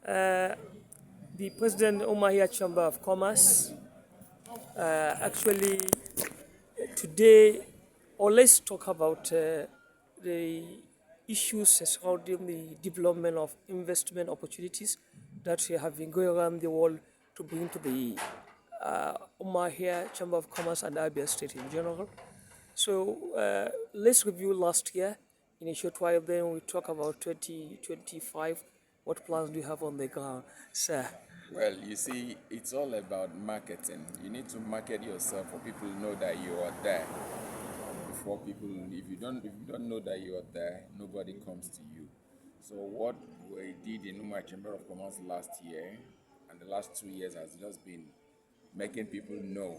The President Umuahia Chamber of Commerce actually today, or let's talk about the issues surrounding the development of investment opportunities that have been going around the world to bring to the Umuahia Chamber of Commerce and Abia State in general. So let's review last year in a short while, then we talk about 2025. What plans do you have on the ground, sir? Well, you see, it's all about marketing. You need to market yourself for people to know that you are there. Before people, if you don't know that you are there, nobody comes to you. So what we did in Umuahia Chamber of Commerce last year and the last 2 years has just been making people know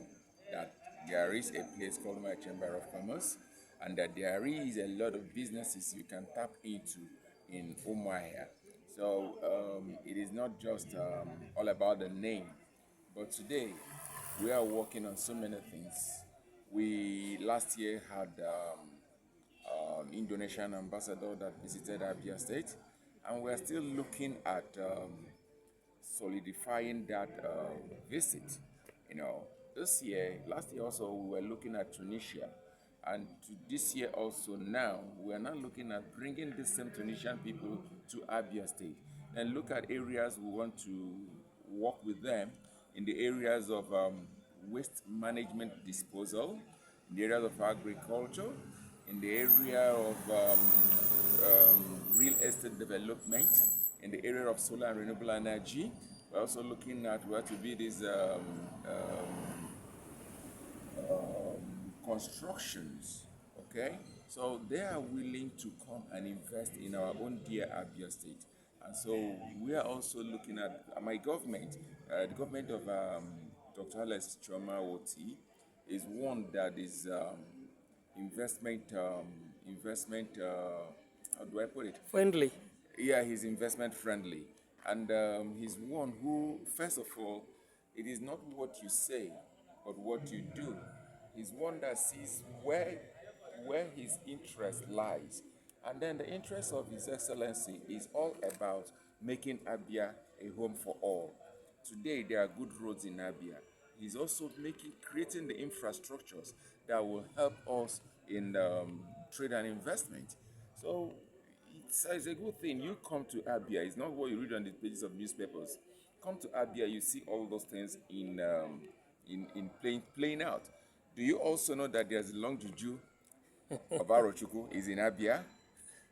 that there is a place called Umuahia Chamber of Commerce and that there is a lot of businesses you can tap into in Umuahia. So it is not just all about the name, but today we are working on so many things. We last year had Indonesian ambassador that visited Abia State, and we are still looking at solidifying that visit. Last year also we were looking at Tunisia, and this year also now we are now looking at bringing the same Tunisian people to Abia State and look at areas we want to work with them in the areas of waste management disposal, in the areas of agriculture, in the area of real estate development, in the area of solar and renewable energy. We're also looking at where to be these constructions, okay? So they are willing to come and invest in our own dear Abia State. And so we are also looking at my government, the government of Dr. Alex Chioma is one that is investment, how do I put it? Friendly. Yeah, he's investment friendly. And he's one who, first of all, it is not what you say, but what you do. He's one that sees where his interest lies. And then the interest of His Excellency is all about making Abia a home for all. Today, there are good roads in Abia. He's also creating the infrastructures that will help us in trade and investment. So it's a good thing. You come to Abia. It's not what you read on the pages of newspapers. Come to Abia, you see all those things in playing out. Do you also know that there's a long juju of Arochukwu is in Abia?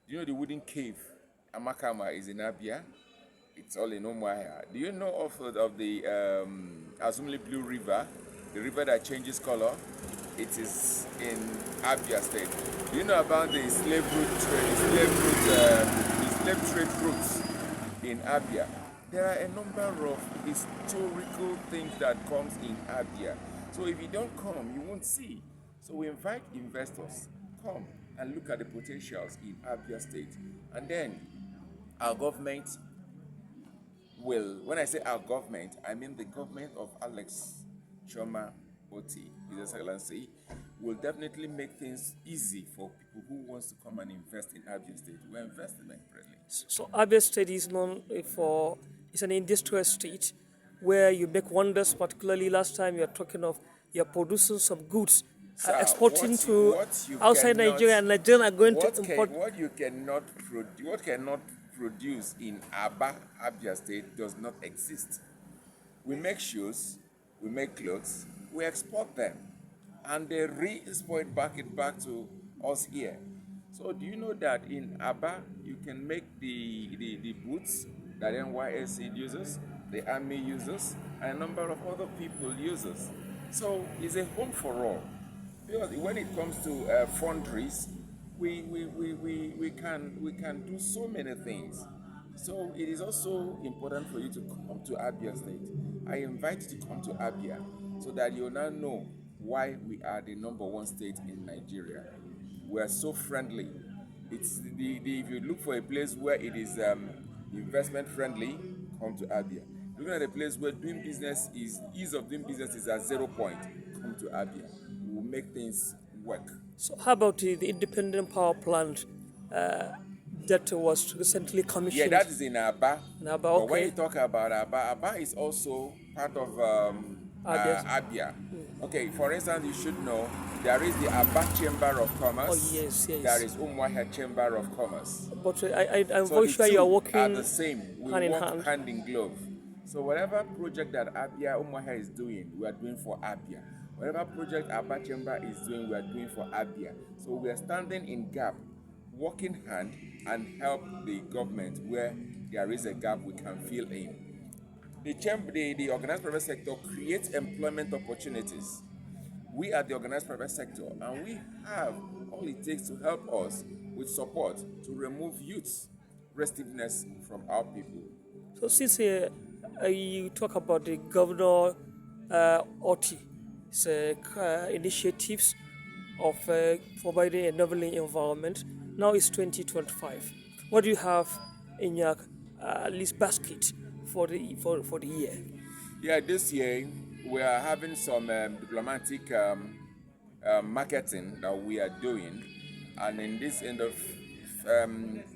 Do you know the wooden cave, Amakama, is in Abia? It's all in Umuahia. Do you know of the Azumli Blue River, the river that changes color? It is in Abia State. Do you know about the slave trade routes in Abia? There are a number of historical things that comes in Abia. So if you don't come, you won't see. So we invite investors, come and look at the potentials in Abia State. And then our government will, when I say our government, I mean the government of Alex Chioma, His Excellency, will definitely make things easy for people who wants to come and invest in Abia State. We're investing friendly. So Abia State is known for, it's an industrial state where you make wonders, particularly last time you're talking of, you're producing some goods, exporting to outside Nigeria, and Nigerians are going to import. What cannot produce in Abia State does not exist. We make shoes, we make clothes, we export them, and they re-export it back to us here. So do you know that in Aba you can make the boots that NYSC uses, the army uses, and a number of other people uses. So it's a home for all. Because when it comes to foundries, we can do so many things. So it is also important for you to come to Abia State. I invite you to come to Abia so that you now know why we are the #1 state in Nigeria. We are so friendly. It's if you look for a place where it is investment friendly, come to Abia. Looking at a place where doing business is ease of doing business is at 0 point, come to Abia. We will make things work. So how about the independent power plant that was recently Yeah, commissioned. that is in Aba. In Abia, But when okay. you talk about Aba is also part of Abia. Abia. Okay, for instance, you should know there is the Aba Chamber of Oh Commerce. yes, There yes. is Umuahia Chamber of Commerce. But I'm So very the sure you are two are the working same. We hand in work hand. hand in glove. So whatever project that Abia Umuahia is doing, we are doing for Abia. Whatever project Aba Chamber is doing, we are doing for Abia. So we are standing in gap, working hand and help the government where there is a gap we can fill in. The organized private sector creates employment opportunities. We are the organized private sector, and we have all it takes to help us with support to remove youth restiveness from our people. So since you talk about the Governor Oti's initiatives of providing a enabling environment, now it's 2025. What do you have in your list basket for the year? Yeah, this year we are having some diplomatic marketing that we are doing, and in this end of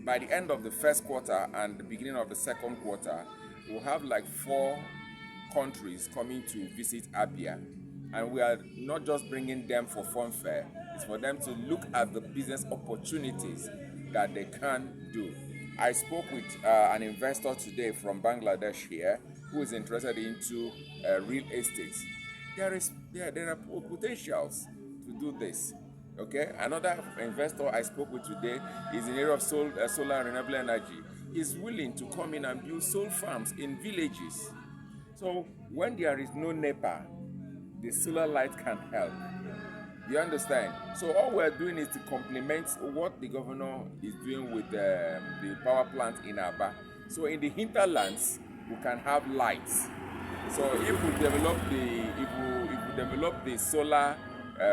by the end of the first quarter and the beginning of the second quarter, we'll have like 4 countries coming to visit Abia, and we are not just bringing them for fun fair; it's for them to look at the business opportunities that they can do. I spoke with an investor today from Bangladesh here who is interested into real estate. There are potentials to do this. Okay, another investor I spoke with today is in the area of solar and renewable energy. He's willing to come in and build solar farms in villages. So when there is no NEPA, the solar light can help. You understand? So all we're doing is to complement what the governor is doing with the power plant in Aba. So in the hinterlands, we can have lights. So if we develop the solar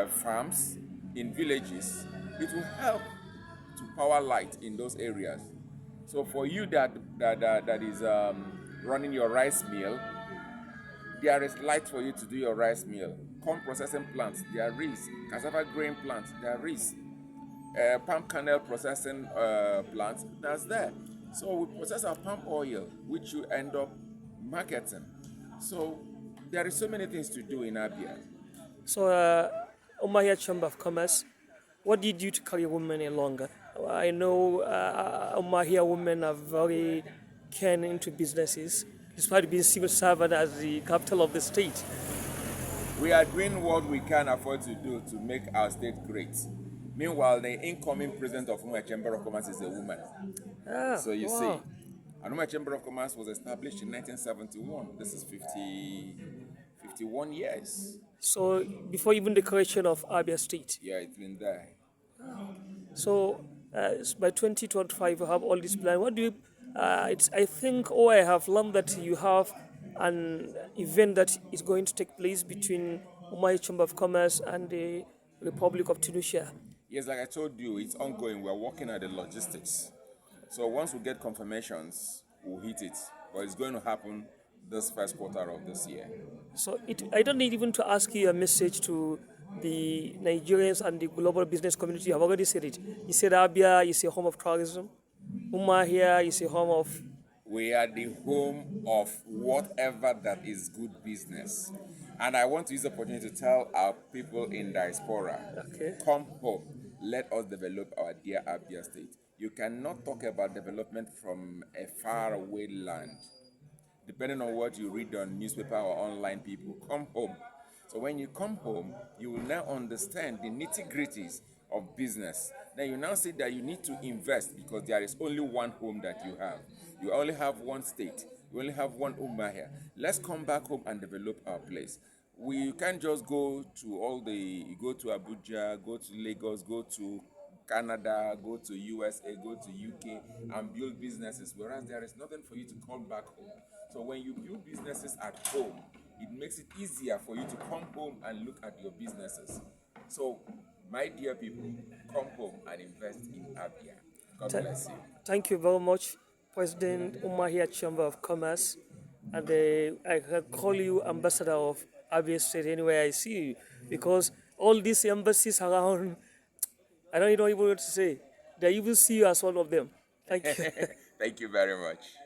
farms in villages, it will help to power light in those areas. So for you that is running your rice mill, there is light for you to do your rice mill. Corn processing plants, there is. Cassava grain plants, there is. Palm kernel processing plants, that's there. So we process our palm oil, which you end up marketing. So there is so many things to do in Abia. So, Umuahia Chamber of Commerce, what did you do to carry women along? I know Umuahia women are very keen into businesses, despite being civil servant as the capital of the state. We are doing what we can afford to do to make our state great. Meanwhile, the incoming president of Umuahia Chamber of Commerce is a woman. So you see, Wow. Umuahia Chamber of Commerce was established in 1971. This is 51 years. So, before even the creation of Abia State. Yeah, it's been there. So, by 2025, you have all this plan. What do you? I think, or I have learned that you have an event that is going to take place between Umuahia Chamber of Commerce and the Republic of Tunisia. Yes, like I told you, it's ongoing. We're working at the logistics. So once we get confirmations, we'll hit it. But it's going to happen this first quarter of this year. So I don't need even to ask you a message to the Nigerians and the global business community. I've already said it. You said Abia is a home of tourism. Umuahia is a home of. We are the home of whatever that is good business. And I want to use the opportunity to tell our people in diaspora, Okay. come home. Let us develop our dear Abia State. You cannot talk about development from a faraway land. Depending on what you read on newspaper or online, people come home. So when you come home, you will now understand the nitty-gritties of business. Then you now see that you need to invest because there is only one home that you have. You only have one state. You only have one Umuahia. Let's come back home and develop our place. We can't just go to Abuja, go to Lagos, go to Canada, go to USA, go to UK and build businesses, whereas there is nothing for you to come back home. So when you build businesses at home, it makes it easier for you to come home and look at your businesses. So, my dear people, come home and invest in Abia. God bless you. Thank you very much, President Umuahia Chamber of Commerce. And I can call you ambassador of Abia State anywhere I see you, because all these embassies around, I don't even know what to say. They even see you as one of them. Thank you. Thank you very much.